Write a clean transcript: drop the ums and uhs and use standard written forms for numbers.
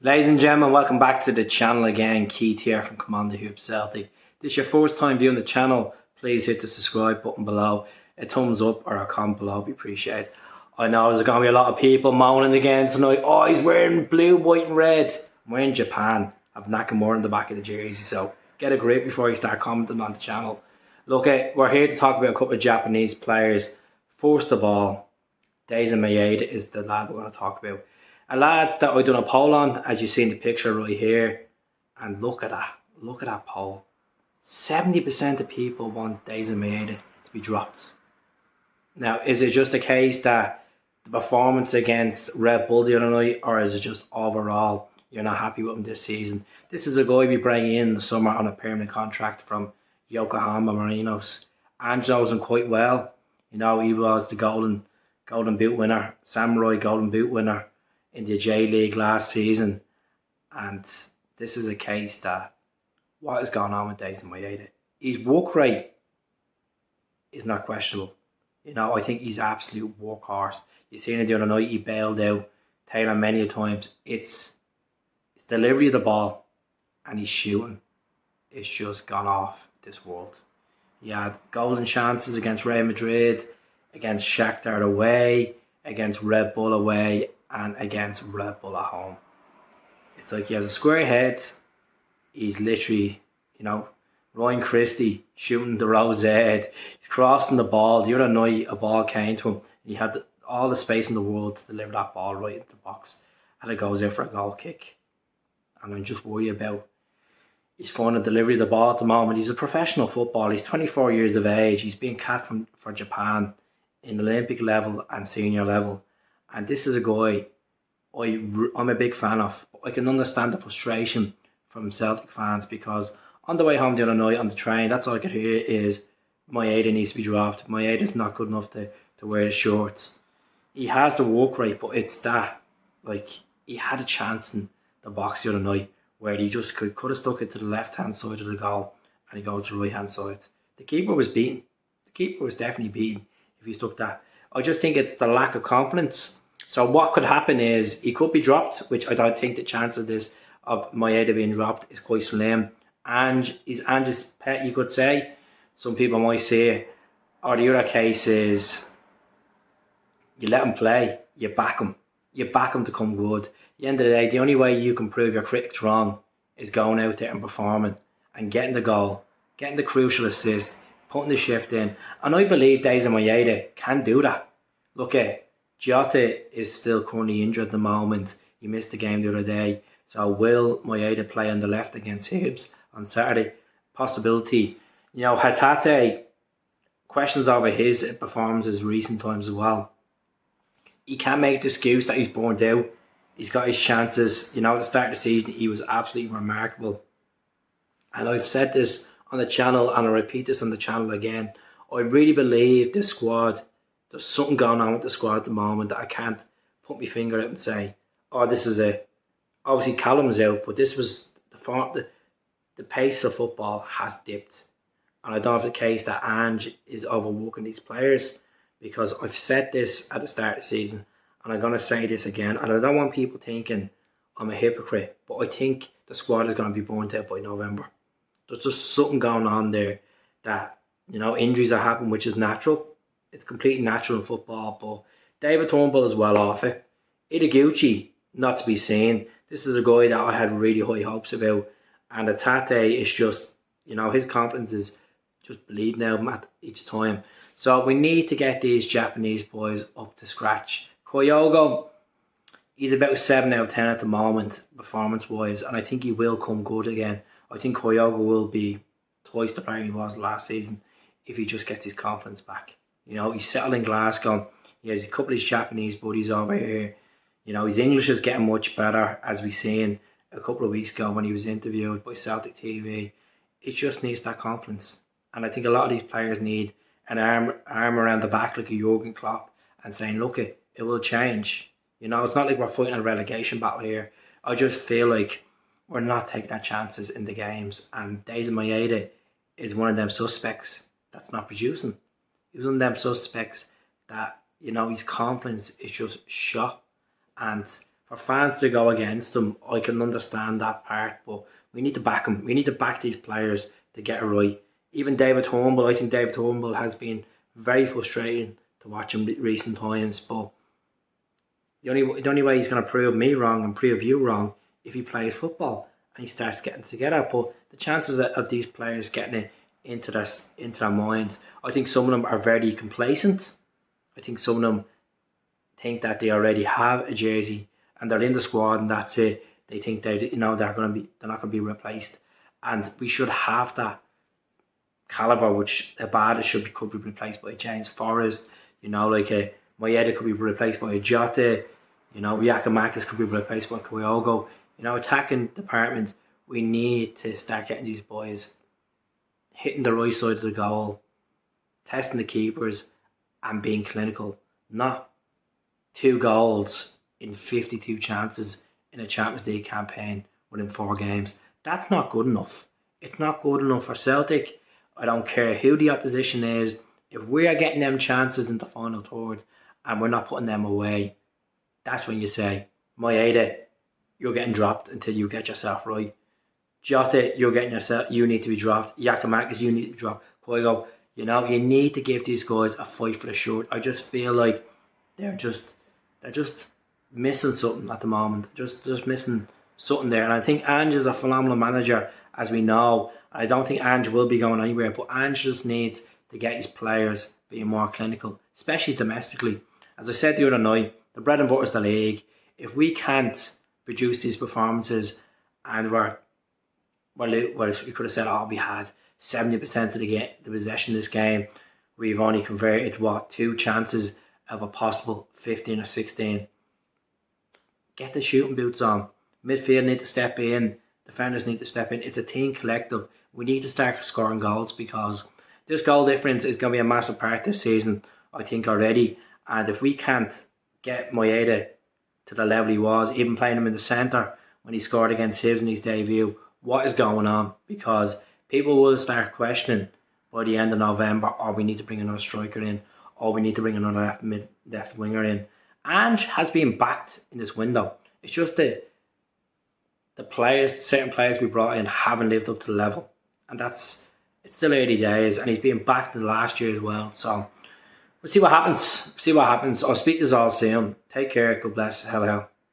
Ladies and gentlemen, welcome back to the channel again. Keith here from Command the Hoop Celtic. If this is your first time viewing the channel, please hit the subscribe button below. A thumbs up or a comment below would be appreciated. I know there's going to be a lot of people moaning again tonight. Oh, he's wearing blue, white and red. We're in Japan. I've Nakamura in the back of the jersey, so get a grip before you start commenting on the channel. Look, we're here to talk about a couple of Japanese players. First of all, Daizen Maeda is the lad we're going to talk about. A lad that I done a poll on, as you see in the picture right here. And look at that poll. 70% of people want Daizen Maeda to be dropped. Now, is it just a case that the performance against Red Bull the other night, or is it just overall you're not happy with him this season? This is a guy we bring in the summer on a permanent contract from Yokohama Marinos. Ange knows him quite well. You know, he was the golden boot winner, Samurai golden boot winner in the J League last season, and this is a case that what has gone on with Daizen Maeda. His work rate is not questionable. You know, I think he's absolute workhorse. You seen it the other night, he bailed out Taylor many a times. It's delivery of the ball and his shooting. It's just gone off this world. He had golden chances against Real Madrid, against Shakhtar away, against Red Bull away, and against Red Bull at home. It's like he has a square head. He's literally, you know, Ryan Christie shooting the rose head. He's crossing the ball. The other night, a ball came to him. He had all the space in the world to deliver that ball right into the box, and it goes in for a goal kick. And I'm just worried about his final delivery of the ball at the moment. He's a professional footballer. He's 24 years of age. He's being capped for Japan in Olympic level and senior level. And this is a guy I'm a big fan of. I can understand the frustration from Celtic fans, because on the way home the other night on the train, that's all I could hear is Maeda needs to be dropped. Maeda's not good enough to wear the shorts. He has the work rate, but it's that, like, he had a chance in the box the other night where he just could have stuck it to the left-hand side of the goal and he goes to the right-hand side. The keeper was beaten. The keeper was definitely beaten if he stuck that. I just think it's the lack of confidence. So what could happen is he could be dropped, which I don't think the chance of Maeda being dropped is quite slim. Ange is Ange's pet, you could say. Some people might say, or the other case is you let him play, you back him to come good. At the end of the day, the only way you can prove your critics wrong is going out there and performing and getting the goal, getting the crucial assist, putting the shift in. And I believe Daizen Maeda can do that. Look at Jota is still currently injured at the moment. He missed the game the other day. So will Maeda play on the left against Hibs on Saturday? Possibility. You know, Hatate, questions over his performances recent times as well. He can't make the excuse that he's burned out. He's got his chances. You know, at the start of the season, he was absolutely remarkable. And I've said this on the channel, and I'll repeat this on the channel again. I really believe this squad, there's something going on with the squad at the moment that I can't put my finger out and say, oh, this is it. Obviously, Callum's out, but this was the pace of football has dipped. And I don't have the case that Ange is overworking these players, because I've said this at the start of the season, and I'm going to say this again, and I don't want people thinking I'm a hypocrite, but I think the squad is going to be burnt out by November. There's just something going on there that, you know, injuries are happening, which is natural. It's completely natural in football, but David Turnbull is well off it. Ideguchi, not to be seen. This is a guy that I had really high hopes about, and Hatate is just, you know, his confidence is just bleeding out each time. So we need to get these Japanese boys up to scratch. Kyogo, he's about 7 out of 10 at the moment, performance-wise, and I think he will come good again. I think Kyogo will be twice the player he was last season if he just gets his confidence back. You know, he's settled in Glasgow. He has a couple of his Japanese buddies over here. You know, his English is getting much better, as we seen a couple of weeks ago when he was interviewed by Celtic TV. It just needs that confidence. And I think a lot of these players need an arm around the back like a Jurgen Klopp and saying, look, it will change. You know, it's not like we're fighting a relegation battle here. I just feel like we're not taking our chances in the games. And Daizen Maeda is one of them suspects that's not producing. He's one of them suspects that, you know, his confidence is just shot. And For fans to go against them, I can understand that part, but we need to back them. We need to back these players to get it right. Even David Turnbull, I think David Turnbull has been very frustrating to watch in recent times, but the only way he's going to prove me wrong and prove you wrong if he plays football and he starts getting together. But the chances of these players getting it into their minds, I think some of them are very complacent. I think some of them think that they already have a jersey and they're in the squad and that's it. They think they're not going to be replaced, and we should have that caliber. Which Abada could be replaced by James Forrest. Like a Maeda could be replaced by a Jota. Giakoumakis could be replaced by Kyogo. Attacking department, we need to start getting these boys hitting the right side of the goal, testing the keepers, and being clinical. Not 2 goals in 52 chances in a Champions League campaign within 4 games. That's not good enough. It's not good enough for Celtic. I don't care who the opposition is. If we are getting them chances in the final third and we're not putting them away, that's when you say, Maeda, you're getting dropped until you get yourself right. Jota, you need to be dropped. Giakoumakis, you need to be dropped. Kyogo, you need to give these guys a fight for the shirt. I just feel like they're just missing something at the moment. Just missing something there. And I think Ange is a phenomenal manager, as we know. I don't think Ange will be going anywhere, but Ange just needs to get his players being more clinical, especially domestically. As I said the other night, the bread and butter is the league. If we can't produce these performances and if we could have said, we had 70% of the possession of this game, we've only converted 2 chances of a possible 15 or 16. Get the shooting boots on. Midfield need to step in. Defenders need to step in. It's a team collective. We need to start scoring goals because this goal difference is going to be a massive part this season, I think, already. And if we can't get Maeda to the level he was, even playing him in the centre when he scored against Hibs in his debut, what is going on? Because people will start questioning by the end of November, we need to bring another striker in, or we need to bring another left winger in. Ange has been backed in this window. It's just the certain players we brought in haven't lived up to the level. And it's still early days, and he's been backed in the last year as well. So we'll see what happens. I'll speak to you all soon. Take care. God bless. Hello.